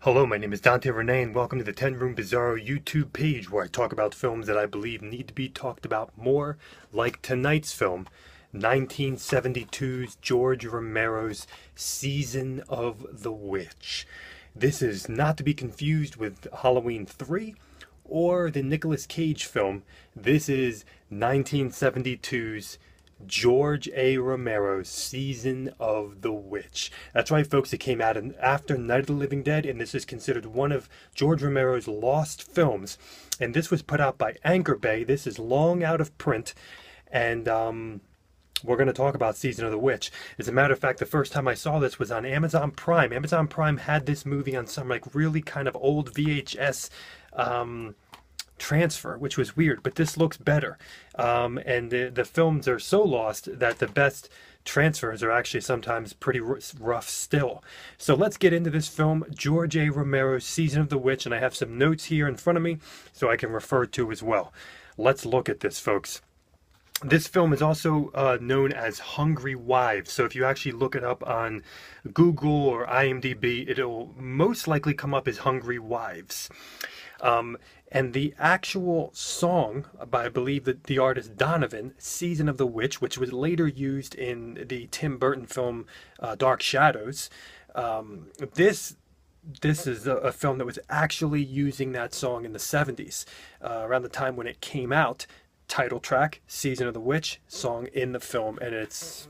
Hello, my name is Dante Renee, and welcome to the 10 Room Bizarro YouTube page where I talk about films that I believe need to be talked about more, like tonight's film, 1972's George Romero's Season of the Witch. This is not to be confused with Halloween 3 or the Nicolas Cage film. This is 1972's George A. Romero's Season of the Witch. That's right, folks, it came out after Night of the Living Dead, and this is considered one of George Romero's lost films. And this was put out by Anchor Bay. This is long out of print, and we're going to talk about Season of the Witch. As a matter of fact, the first time I saw this was on Amazon Prime. Amazon Prime had this movie on some like really kind of old VHS transfer, which was weird, but this looks better. And the films are so lost that the best transfers are actually sometimes pretty rough still. So let's get into this film, George A. Romero's Season of the Witch, and I have some notes here in front of me so I can refer to as well. Let's look at this, folks. This film is also known as Hungry Wives. So if you actually look it up on Google or IMDb, it'll most likely come up as Hungry Wives. And the actual song by, I believe, the artist Donovan, Season of the Witch, which was later used in the Tim Burton film Dark Shadows, this is a film that was actually using that song in the 70s, around the time when it came out. Title track, Season of the Witch, song in the film, and it's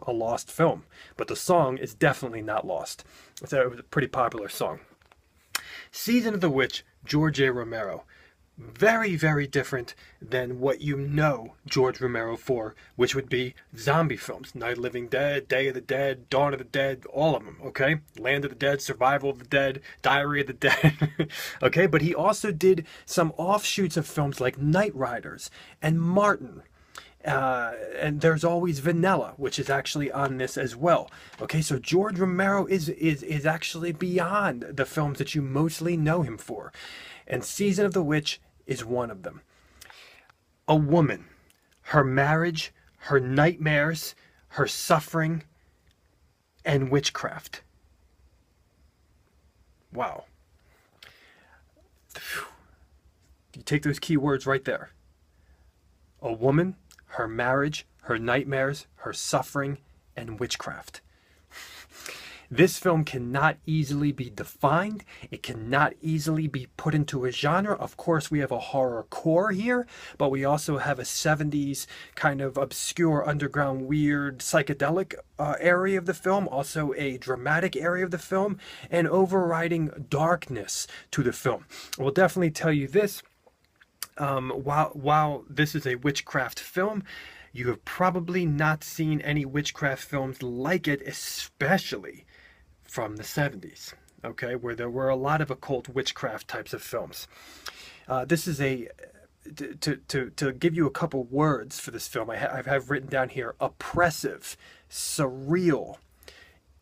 a lost film. But the song is definitely not lost. So it was a pretty popular song. Season of the Witch, George A. Romero. Very, very different than what you know George Romero for, which would be zombie films. Night of the Living Dead, Day of the Dead, Dawn of the Dead, all of them, okay? Land of the Dead, Survival of the Dead, Diary of the Dead, okay? But he also did some offshoots of films like Night Riders and Martin. And there's always Vanilla, which is actually on this as well. Okay, so George Romero is actually beyond the films that you mostly know him for. And Season of the Witch is one of them. A woman, her marriage, her nightmares, her suffering, and witchcraft. Wow. You take those key words right there. A woman, her marriage, her nightmares, her suffering, and witchcraft. This film cannot easily be defined. It cannot easily be put into a genre. Of course, we have a horror core here, but we also have a 70s kind of obscure, underground, weird, psychedelic area of the film, also a dramatic area of the film, and overriding darkness to the film. I will definitely tell you this. While this is a witchcraft film, you have probably not seen any witchcraft films like it, especially from the 70s, okay, where there were a lot of occult witchcraft types of films. This is to give you a couple words for this film, I have written down here: oppressive, surreal,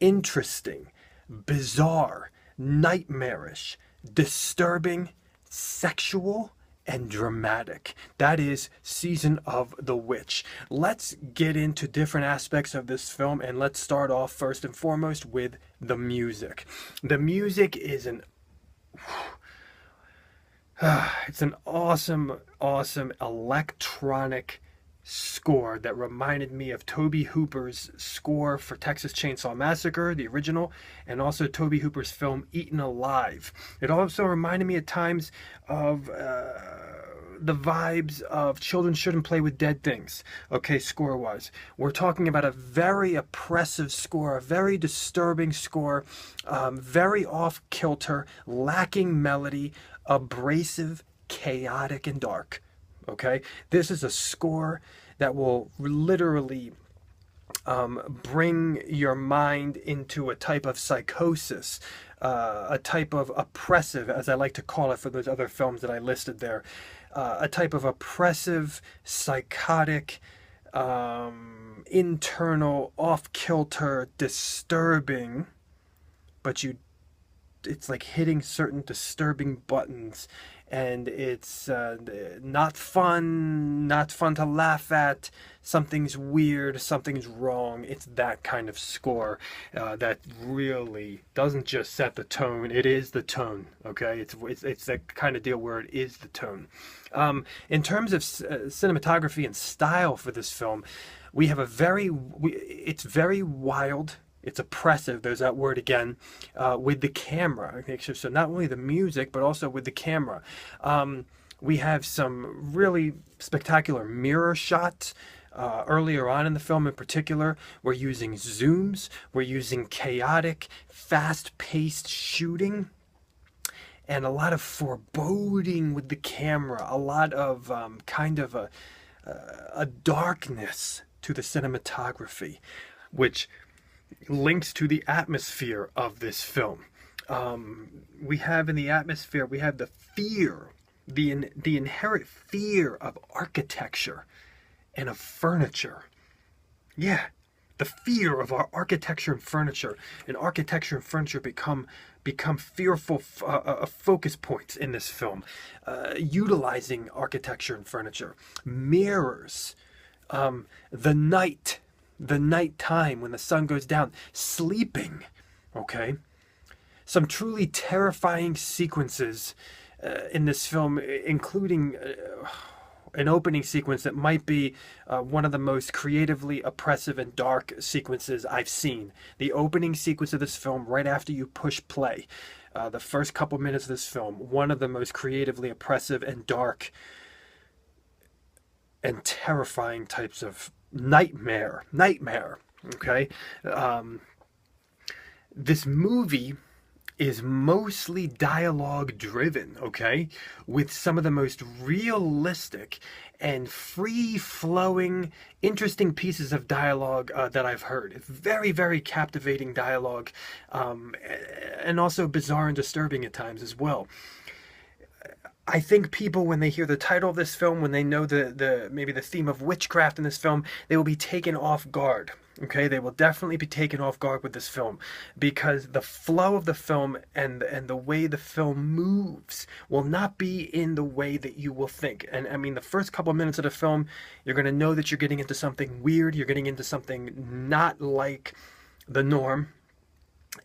interesting, bizarre, nightmarish, disturbing, sexual, and dramatic. That is Season of the Witch. Let's get into different aspects of this film, and let's start off first and foremost with the music. The music is it's an awesome electronic score that reminded me of Tobe Hooper's score for Texas Chainsaw Massacre, the original, and also Tobe Hooper's film Eaten Alive. It also reminded me at times of the vibes of Children Shouldn't Play with Dead Things, okay, score-wise. We're talking about a very oppressive score, a very disturbing score, very off-kilter, lacking melody, abrasive, chaotic, and dark. Okay, this is a score that will literally bring your mind into a type of psychosis, a type of oppressive, as I like to call it for those other films that I listed there, a type of oppressive, psychotic, internal, off-kilter, disturbing, but you it's like hitting certain disturbing buttons, and it's not fun to laugh at. Something's weird, something's wrong. It's that kind of score that really doesn't just set the tone, it is the tone. Okay, it's that kind of deal where it is the tone. In terms of cinematography and style for this film, we have it's very wild. It's oppressive, there's that word again, with the camera. So not only the music, but also with the camera. We have some really spectacular mirror shots. Earlier on in the film in particular, we're using zooms, we're using chaotic, fast-paced shooting, and a lot of foreboding with the camera, a lot of kind of a darkness to the cinematography, which links to the atmosphere of this film. We have in the atmosphere, we have the fear, the inherent fear of architecture and of furniture. Yeah, the fear of our architecture and furniture. And architecture and furniture become fearful focus points in this film. Utilizing architecture and furniture. Mirrors. The night time when the sun goes down. Sleeping. Okay? Some truly terrifying sequences in this film, including an opening sequence that might be one of the most creatively oppressive and dark sequences I've seen. The opening sequence of this film, right after you push play, the first couple minutes of this film, one of the most creatively oppressive and dark and terrifying types of nightmare. Okay? This movie is mostly dialogue driven, okay? With some of the most realistic and free-flowing, interesting pieces of dialogue that I've heard. It's very, very captivating dialogue, and also bizarre and disturbing at times as well. I think people, when they hear the title of this film, when they know maybe the theme of witchcraft in this film, they will be taken off guard. Okay, they will definitely be taken off guard with this film, because the flow of the film and the way the film moves will not be in the way that you will think. And I mean, the first couple of minutes of the film, you're going to know that you're getting into something weird. You're getting into something not like the norm.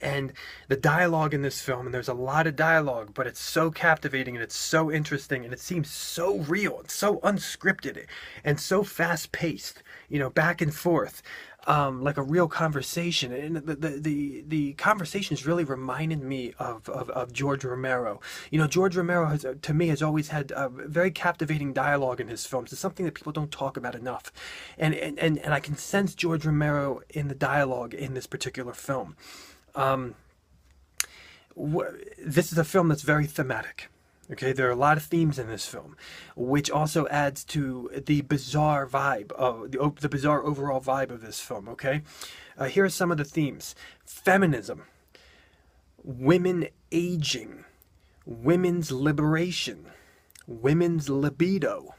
And the dialogue in this film, and there's a lot of dialogue, but it's so captivating and it's so interesting and it seems so real and so unscripted and so fast-paced, you know, back and forth, like a real conversation. And the conversations really reminded me of George Romero. You know, George Romero to me has always had very captivating dialogue in his films. It's something that people don't talk about enough, and I can sense George Romero in the dialogue in this particular film. This is a film that's very thematic. Okay, there are a lot of themes in this film, which also adds to the bizarre vibe of the bizarre overall vibe of this film. Okay, here are some of the themes: feminism, women aging, women's liberation, women's libido,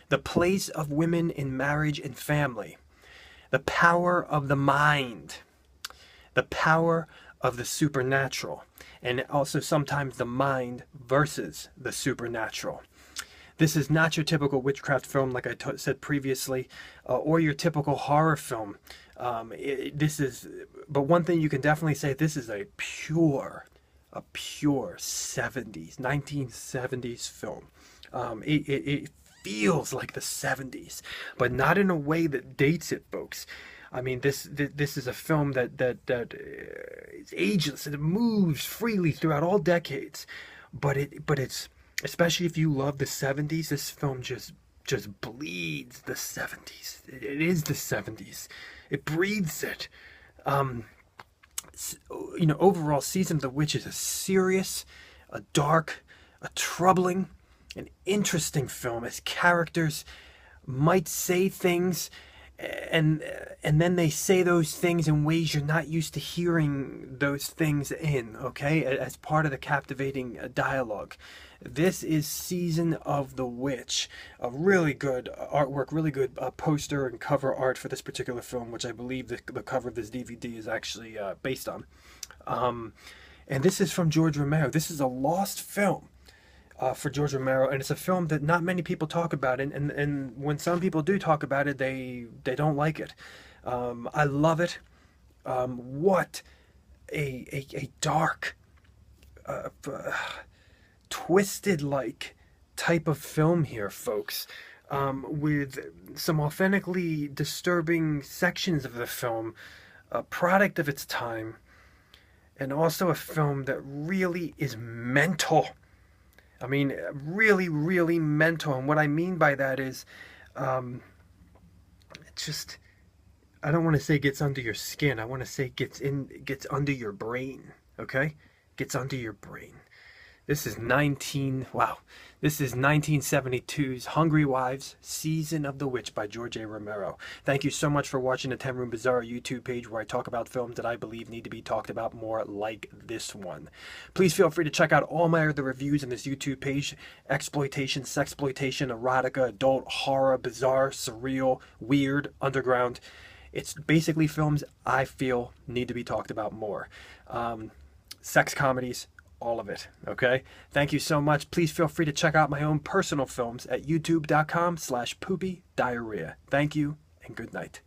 the place of women in marriage and family, the power of the mind, the power of the supernatural, and also sometimes the mind versus the supernatural. This is not your typical witchcraft film, like I said previously, or your typical horror film. But one thing you can definitely say, this is a pure 1970s film. It feels like the 70s, but not in a way that dates it, folks. I mean, this is a film that is ageless, and it moves freely throughout all decades. But it's, especially if you love the 70s, this film just bleeds the 70s. It is the 70s. It breathes it. You know, overall, Season of the Witch is a serious, a dark, a troubling, an interesting film. As characters might say things, and then they say those things in ways you're not used to hearing those things in, okay, as part of the captivating dialogue. This is Season of the Witch. A really good artwork, really good poster and cover art for this particular film, which I believe the cover of this DVD is actually based on. And this is from George Romero. This is a lost film for George Romero, and it's a film that not many people talk about. And when some people do talk about it, they don't like it. I love it. What a dark, twisted like type of film here, folks, with some authentically disturbing sections of the film, a product of its time, and also a film that really is mental. I mean, really, really mental. And what I mean by that is, it's just, I don't want to say gets under your skin. I want to say gets under your brain. Okay? Gets under your brain. This is 1972's Hungry Wives, Season of the Witch by George A. Romero. Thank you so much for watching the 10 Room Bizarro YouTube page where I talk about films that I believe need to be talked about more, like this one. Please feel free to check out all my other reviews on this YouTube page: exploitation, sexploitation, erotica, adult, horror, bizarre, surreal, weird, underground. It's basically films I feel need to be talked about more. Sex comedies, all of it. Okay, thank you so much. Please feel free to check out my own personal films at youtube.com/poopydiarrhea. Thank you and good night.